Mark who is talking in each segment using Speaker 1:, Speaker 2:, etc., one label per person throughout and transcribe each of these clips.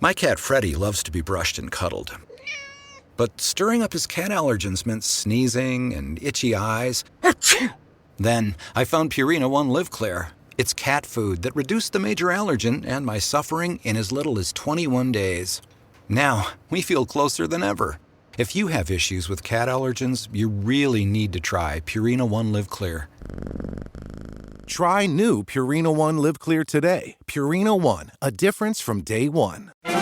Speaker 1: My cat Freddie loves to be brushed and cuddled. But stirring up his cat allergens meant sneezing and itchy eyes. Then I found Purina One Live Clear. It's cat food that reduced the major allergen and my suffering in as little as 21 days. Now, we feel closer than ever. If you have issues with cat allergens, you really need to try Purina One Live Clear.
Speaker 2: Try new Purina One Live Clear today. Purina One, a difference from day one.
Speaker 3: The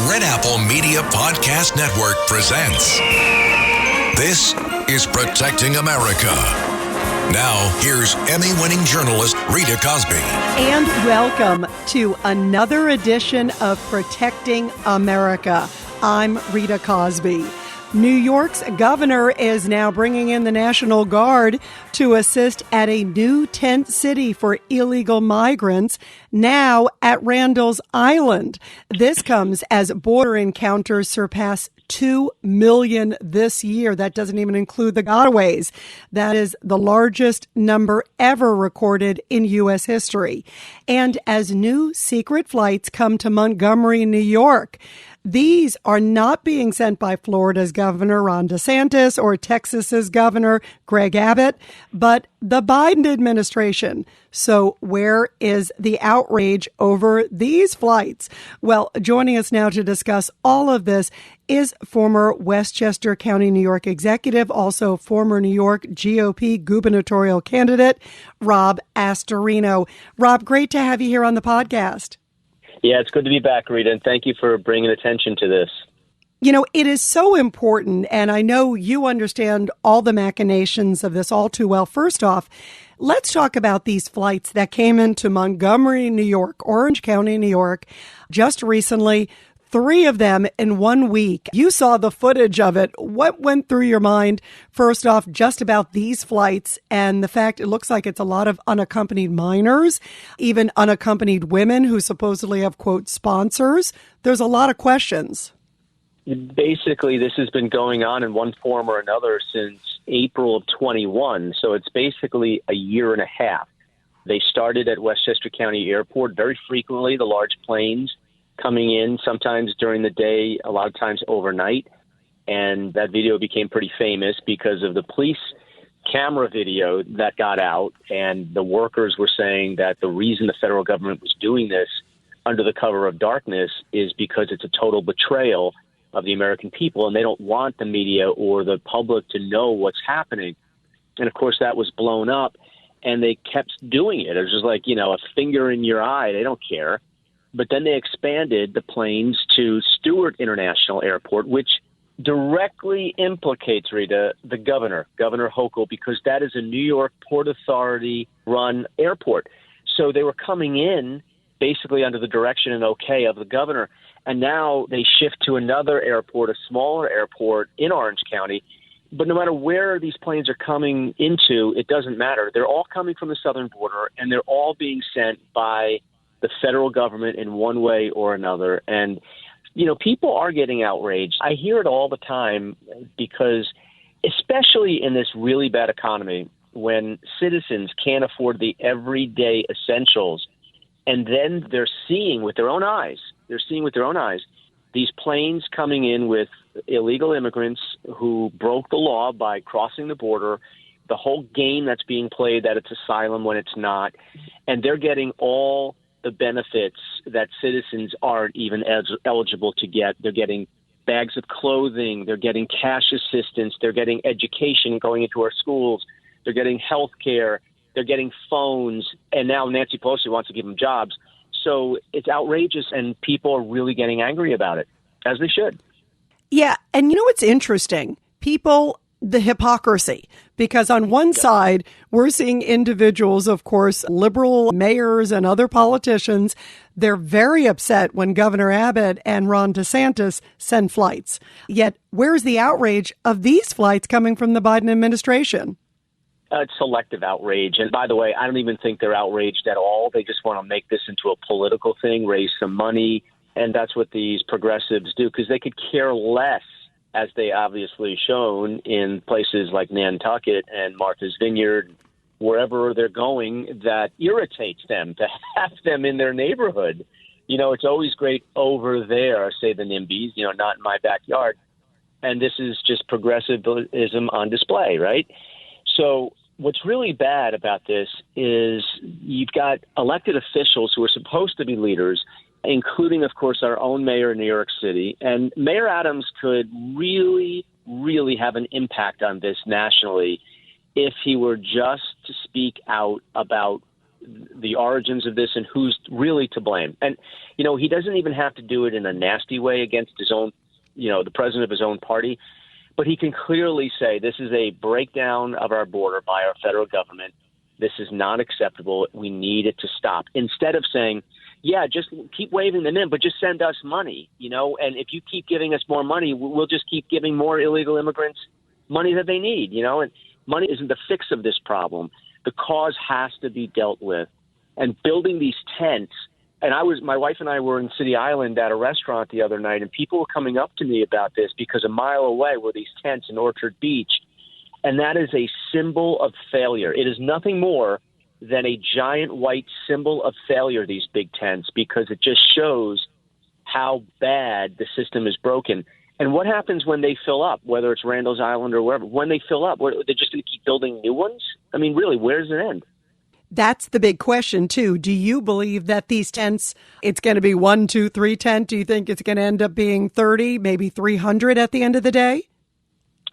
Speaker 3: Red Apple Media Podcast Network presents This is Protecting America. Now, here's Emmy-winning journalist Rita Cosby.
Speaker 4: And welcome to another edition of Protecting America. I'm Rita Cosby. New York's governor is now bringing in the National Guard to assist at a new tent city for illegal migrants, now at Randall's Island. This comes as border encounters surpass 2 million this year. That doesn't even include the gotaways. That is the largest number ever recorded in U.S. history. And as new secret flights come to Montgomery, New York, these are not being sent by Florida's Governor Ron DeSantis or Texas's Governor Greg Abbott, but the Biden administration. So where is the outrage over these flights? Well, joining us now to discuss all of this is former Westchester County, New York executive, also former New York GOP gubernatorial candidate, Rob Astorino. Rob, great to have you here on the podcast.
Speaker 5: Yeah, it's good to be back, Rita, and thank you for bringing attention to this.
Speaker 4: You know, it is so important, and I know you understand all the machinations of this all too well. First off, let's talk about these flights that came into Montgomery, New York, Orange County, New York, just recently. 3 of them in 1 week. You saw the footage of it. What went through your mind, first off, just about these flights and the fact it looks like it's a lot of unaccompanied minors, even unaccompanied women who supposedly have, quote, sponsors? There's a lot of questions.
Speaker 5: Basically, this has been going on in one form or another since April of 21, so it's basically a year and a half. They started at Westchester County Airport very frequently, the large planes coming in, sometimes during the day, a lot of times overnight. And that video became pretty famous because of the police camera video that got out. And the workers were saying that the reason the federal government was doing this under the cover of darkness is because it's a total betrayal of the American people. And they don't want the media or the public to know what's happening. And of course, that was blown up and they kept doing it. It was just like, a finger in your eye. They don't care. But then they expanded the planes to Stewart International Airport, which directly implicates, Rita, the Governor Hochul, because that is a New York Port Authority-run airport. So they were coming in basically under the direction and okay of the governor, and now they shift to another airport, a smaller airport in Orange County. But no matter where these planes are coming into, it doesn't matter. They're all coming from the southern border, and they're all being sent by the federal government in one way or another. And, people are getting outraged. I hear it all the time because, especially in this really bad economy, when citizens can't afford the everyday essentials, and then they're seeing with their own eyes, these planes coming in with illegal immigrants who broke the law by crossing the border, the whole game that's being played that it's asylum when it's not, and they're getting all the benefits that citizens aren't even eligible to get. They're getting bags of clothing. They're getting cash assistance. They're getting education going into our schools. They're getting health care. They're getting phones. And now Nancy Pelosi wants to give them jobs. So it's outrageous, and people are really getting angry about it, as they should.
Speaker 4: Yeah. And you know what's interesting? The hypocrisy, because on one side, we're seeing individuals, of course, liberal mayors and other politicians. They're very upset when Governor Abbott and Ron DeSantis send flights. Yet, where's the outrage of these flights coming from the Biden administration?
Speaker 5: It's selective outrage. And by the way, I don't even think they're outraged at all. They just want to make this into a political thing, raise some money. And that's what these progressives do, because they could care less, as they obviously shown in places like Nantucket and Martha's Vineyard, wherever they're going, that irritates them to have them in their neighborhood. it's always great over there, say the NIMBYs, not in my backyard. And this is just progressivism on display, right? So what's really bad about this is you've got elected officials who are supposed to be leaders, including, of course, our own mayor in New York City. And Mayor Adams could really, really have an impact on this nationally if he were just to speak out about the origins of this and who's really to blame. And, he doesn't even have to do it in a nasty way against his own, the president of his own party. But he can clearly say this is a breakdown of our border by our federal government. This is not acceptable. We need it to stop. Instead of saying, yeah, just keep waving them in, but just send us money, and if you keep giving us more money, we'll just keep giving more illegal immigrants money that they need, and money isn't the fix of this problem. The cause has to be dealt with. And building these tents, and my wife and I were in City Island at a restaurant the other night, and people were coming up to me about this because a mile away were these tents in Orchard Beach, and that is a symbol of failure. It is nothing more than a giant white symbol of failure, these big tents, because it just shows how bad the system is broken. And what happens when they fill up, whether it's Randall's Island or wherever, when they fill up, they're just going to keep building new ones? I mean, really, where does it end?
Speaker 4: That's the big question, too. Do you believe that these tents, it's going to be 1, 2, 3 tent? Do you think it's going to end up being 30, maybe 300 at the end of the day?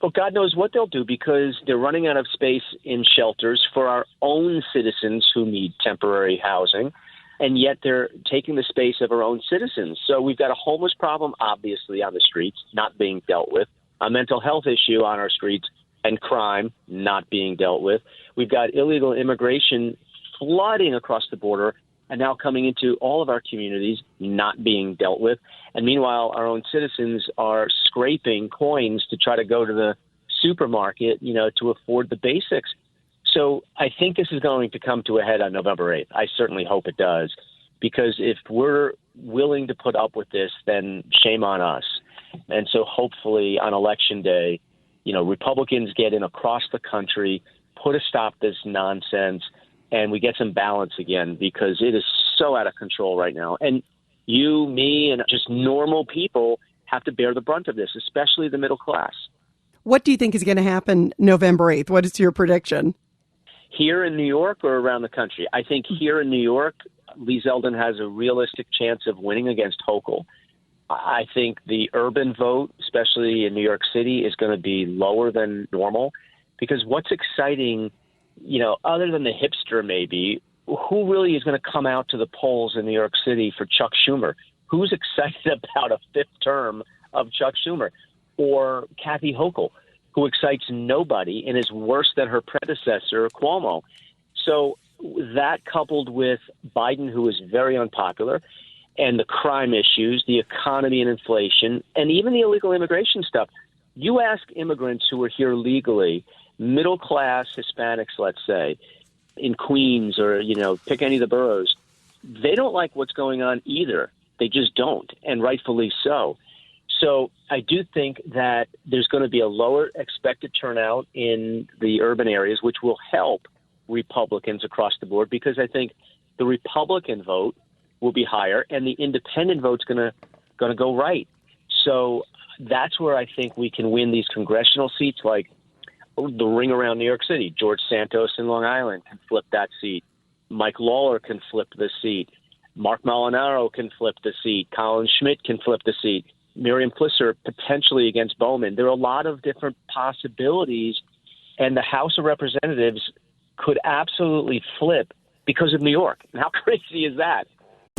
Speaker 5: Well, God knows what they'll do because they're running out of space in shelters for our own citizens who need temporary housing, and yet they're taking the space of our own citizens. So we've got a homeless problem, obviously, on the streets, not being dealt with, a mental health issue on our streets, and crime not being dealt with. We've got illegal immigration flooding across the border and now coming into all of our communities, not being dealt with. And meanwhile, our own citizens are scraping coins to try to go to the supermarket, to afford the basics. So I think this is going to come to a head on November 8th. I certainly hope it does, because if we're willing to put up with this, then shame on us. And so hopefully on Election Day, Republicans get in across the country, put a stop to this nonsense, and we get some balance again, because it is so out of control right now. And you, me, and just normal people have to bear the brunt of this, especially the middle class.
Speaker 4: What do you think is going to happen November 8th? What is your prediction?
Speaker 5: Here in New York or around the country? I think here in New York, Lee Zeldin has a realistic chance of winning against Hochul. I think the urban vote, especially in New York City, is going to be lower than normal, because what's exciting, other than the hipster maybe, who really is going to come out to the polls in New York City for Chuck Schumer? Who's excited about a fifth term of Chuck Schumer? Or Kathy Hochul, who excites nobody and is worse than her predecessor, Cuomo. So that, coupled with Biden, who is very unpopular, and the crime issues, the economy and inflation, and even the illegal immigration stuff. You ask immigrants who are here legally, middle-class Hispanics, let's say, in Queens or, pick any of the boroughs, they don't like what's going on either. They just don't, and rightfully so. So I do think that there's going to be a lower expected turnout in the urban areas, which will help Republicans across the board, because I think the Republican vote will be higher and the independent vote's going to go right. So that's where I think we can win these congressional seats, like the ring around New York City. George Santos in Long Island can flip that seat. Mike Lawler can flip the seat. Mark Molinaro can flip the seat. Colin Schmidt can flip the seat. Miriam Plisser potentially against Bowman. There are a lot of different possibilities, and the House of Representatives could absolutely flip because of New York. And how crazy is that?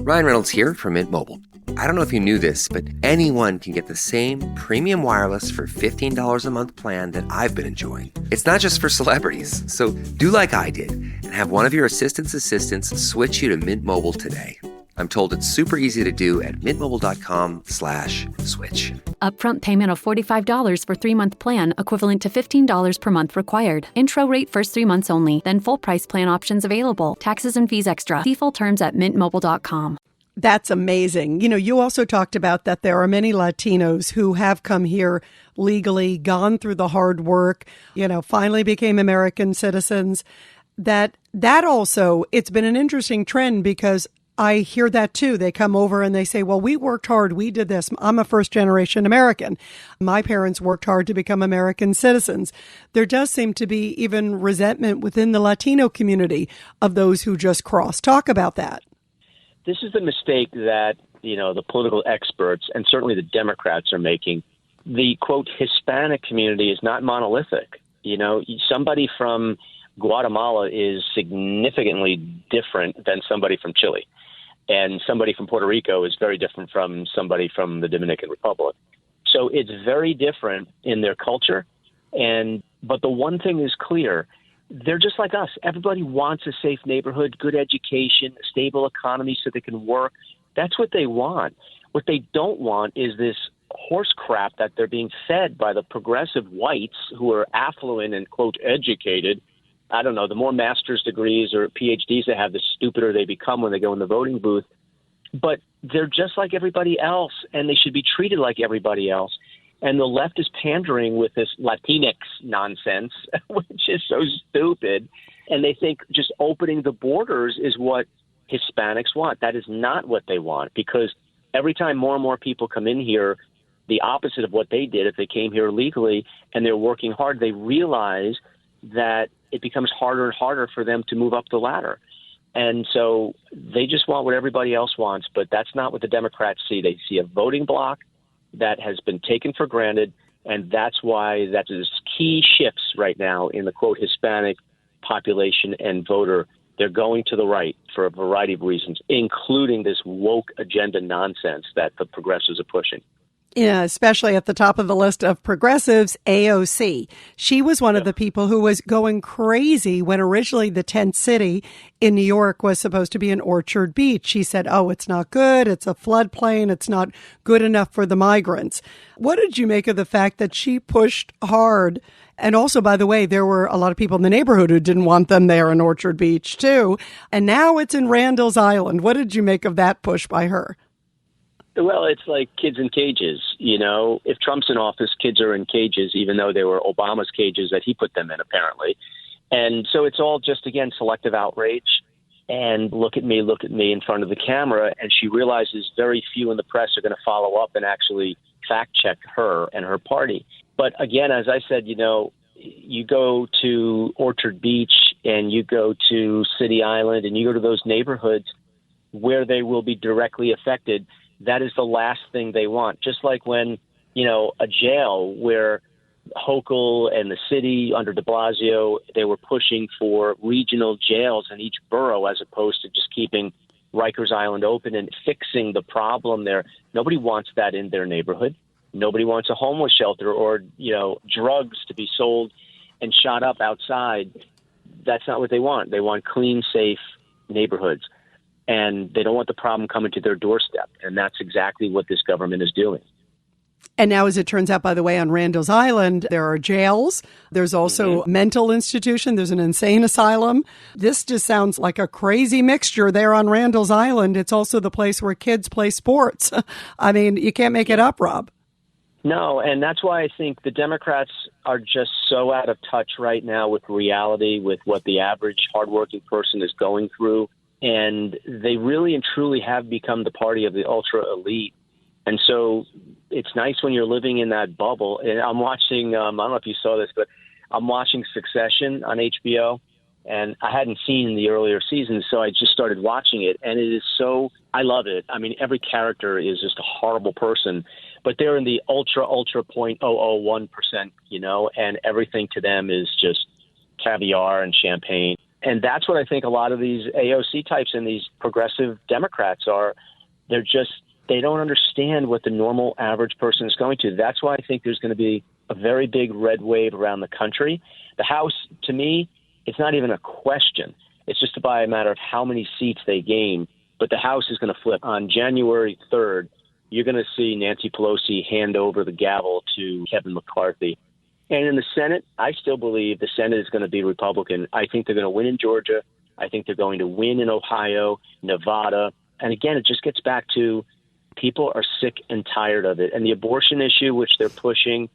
Speaker 6: Ryan Reynolds here from Mint Mobile. I don't know if you knew this, but anyone can get the same premium wireless for $15 a month plan that I've been enjoying. It's not just for celebrities. So do like I did and have one of your assistants switch you to Mint Mobile today. I'm told it's super easy to do at mintmobile.com/switch.
Speaker 7: Upfront payment of $45 for 3-month plan, equivalent to $15 per month required. Intro rate first 3 months only, then full price plan options available. Taxes and fees extra. See full terms at mintmobile.com.
Speaker 4: That's amazing. You also talked about that there are many Latinos who have come here legally, gone through the hard work, finally became American citizens. That also, it's been an interesting trend, because I hear that too. They come over and they say, well, we worked hard. We did this. I'm a first generation American. My parents worked hard to become American citizens. There does seem to be even resentment within the Latino community of those who just crossed. Talk about that.
Speaker 5: This is the mistake that, the political experts and certainly the Democrats are making. The, quote, Hispanic community is not monolithic. Somebody from Guatemala is significantly different than somebody from Chile. And somebody from Puerto Rico is very different from somebody from the Dominican Republic. So it's very different in their culture. But the one thing is clear. They're just like us. Everybody wants a safe neighborhood, good education, a stable economy so they can work. That's what they want. What they don't want is this horse crap that they're being fed by the progressive whites who are affluent and, quote, educated. I don't know, the more master's degrees or PhDs they have, the stupider they become when they go in the voting booth. But they're just like everybody else, and they should be treated like everybody else. And the left is pandering with this Latinx nonsense, which is so stupid. And they think just opening the borders is what Hispanics want. That is not what they want, because every time more and more people come in here, the opposite of what they did if they came here legally and they're working hard, they realize that it becomes harder and harder for them to move up the ladder. And so they just want what everybody else wants, but that's not what the Democrats see. They see a voting bloc that has been taken for granted, and that's why that is key shifts right now in the, quote, Hispanic population and voter. They're going to the right for a variety of reasons, including this woke agenda nonsense that the progressives are pushing.
Speaker 4: Yeah, especially at the top of the list of progressives, AOC. She was one of the people who was going crazy when originally the tent city in New York was supposed to be an Orchard Beach. She said, oh, it's not good. It's a floodplain. It's not good enough for the migrants. What did you make of the fact that she pushed hard? And also, by the way, there were a lot of people in the neighborhood who didn't want them there in Orchard Beach, too. And now it's in Randall's Island. What did you make of that push by her?
Speaker 5: Well, it's like kids in cages. If Trump's in office, kids are in cages, even though they were Obama's cages that he put them in, apparently. And so it's all just, again, selective outrage. And look at me in front of the camera. And she realizes very few in the press are going to follow up and actually fact check her and her party. But again, as I said, you go to Orchard Beach and you go to City Island and you go to those neighborhoods where they will be directly affected. That is the last thing they want. Just like when, a jail where Hochul and the city under de Blasio, they were pushing for regional jails in each borough as opposed to just keeping Rikers Island open and fixing the problem there. Nobody wants that in their neighborhood. Nobody wants a homeless shelter or, drugs to be sold and shot up outside. That's not what they want. They want clean, safe neighborhoods. And they don't want the problem coming to their doorstep. And that's exactly what this government is doing.
Speaker 4: And now, as it turns out, by the way, on Randall's Island, there are jails. There's also mental institution. There's an insane asylum. This just sounds like a crazy mixture there on Randall's Island. It's also the place where kids play sports. I mean, you can't make it up, Rob.
Speaker 5: No, and that's why I think the Democrats are just so out of touch right now with reality, with what the average hardworking person is going through. And they really and truly have become the party of the ultra elite. And so it's nice when you're living in that bubble. And I'm watching, I don't know if you saw this, but I'm watching Succession on HBO. And I hadn't seen the earlier seasons, so I just started watching it. And it is so, I love it. I mean, every character is just a horrible person, but they're in the ultra 0.001%, and everything to them is just caviar and champagne. And that's what I think a lot of these AOC types and these progressive Democrats are. They don't understand what the normal average person is going to. That's why I think there's going to be a very big red wave around the country. The House, to me, it's not even a question. It's just by a matter of how many seats they gain. But the House is going to flip. On January 3rd, you're going to see Nancy Pelosi hand over the gavel to Kevin McCarthy. And in the Senate, I still believe the Senate is going to be Republican. I think they're going to win in Georgia. I think they're going to win in Ohio, Nevada. And again, it just gets back to people are sick and tired of it. And the abortion issue, which they're pushing,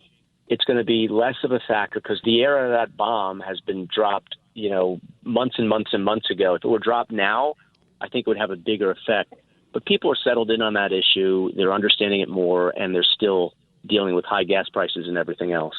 Speaker 5: it's going to be less of a factor because the era of that bomb has been dropped, months and months and months ago. If it were dropped now, I think it would have a bigger effect. But people are settled in on that issue. They're understanding it more, and they're still dealing with high gas prices and everything else.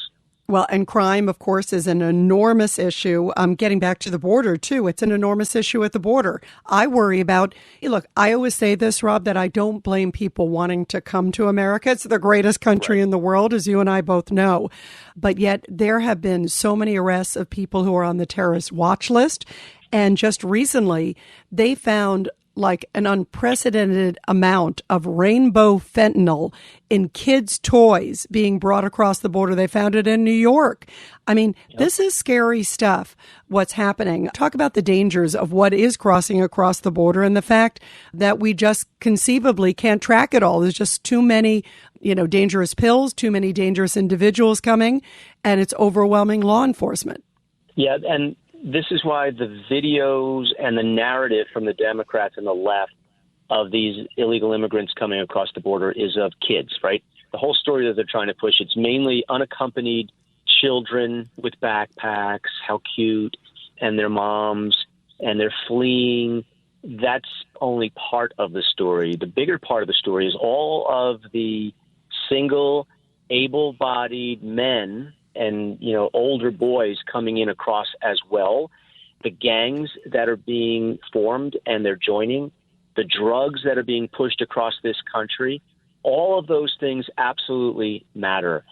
Speaker 4: Well, and crime, of course, is an enormous issue. Getting back to the border, too, it's an enormous issue at the border. I worry about, look, I always say this, Rob, that I don't blame people wanting to come to America. It's the greatest country in the world, as you and I both know. But yet there have been so many arrests of people who are on the terrorist watch list. And just recently, they found like an unprecedented amount of rainbow fentanyl in kids' toys being brought across the border. They found it in New York. I mean, This is scary stuff, what's happening. Talk about the dangers of what is crossing across the border and the fact that we just conceivably can't track it all. There's just too many, dangerous pills, too many dangerous individuals coming, and it's overwhelming law enforcement.
Speaker 5: Yeah, and this is why the videos and the narrative from the Democrats and the left of these illegal immigrants coming across the border is of kids, right? The whole story that they're trying to push, it's mainly unaccompanied children with backpacks, how cute, and their moms, and they're fleeing. That's only part of the story. The bigger part of the story is all of the single, able-bodied men and, older boys coming in across as well, the gangs that are being formed and they're joining, the drugs that are being pushed across this country, all of those things absolutely matter.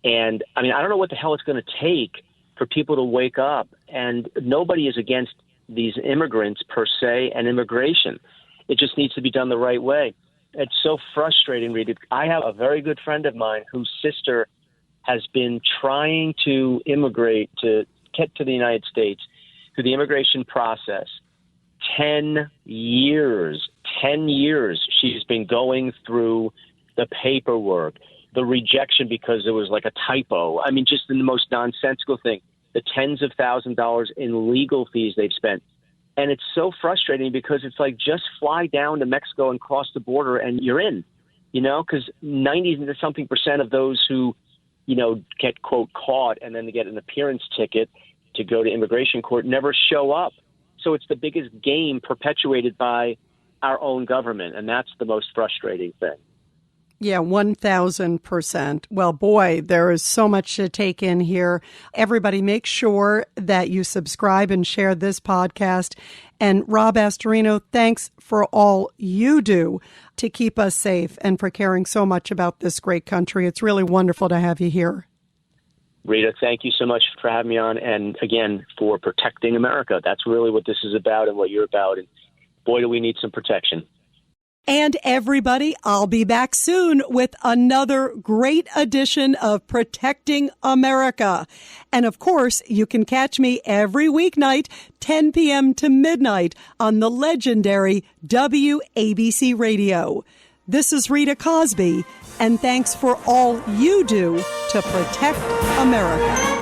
Speaker 5: And, I don't know what the hell it's going to take for people to wake up. And nobody is against these immigrants per se and immigration. It just needs to be done the right way. It's so frustrating, Rita. I have a very good friend of mine whose sister has been trying to immigrate to get to the United States through the immigration process. 10 years she's been going through the paperwork, the rejection because there was like a typo. Just the most nonsensical thing, the tens of thousands of dollars in legal fees they've spent. And it's so frustrating because it's like, just fly down to Mexico and cross the border and you're in, because 90-something% of those who get, quote, caught and then they get an appearance ticket to go to immigration court never show up. So it's the biggest game perpetuated by our own government. And that's the most frustrating thing.
Speaker 4: Yeah, 1,000%. Well, boy, there is so much to take in here. Everybody, make sure that you subscribe and share this podcast. And Rob Astorino, thanks for all you do to keep us safe and for caring so much about this great country. It's really wonderful to have you here.
Speaker 5: Rita, thank you so much for having me on. And again, for protecting America. That's really what this is about and what you're about. And boy, do we need some protection.
Speaker 4: And everybody, I'll be back soon with another great edition of Protecting America. And of course, you can catch me every weeknight, 10 p.m. to midnight on the legendary WABC Radio. This is Rita Cosby, and thanks for all you do to protect America.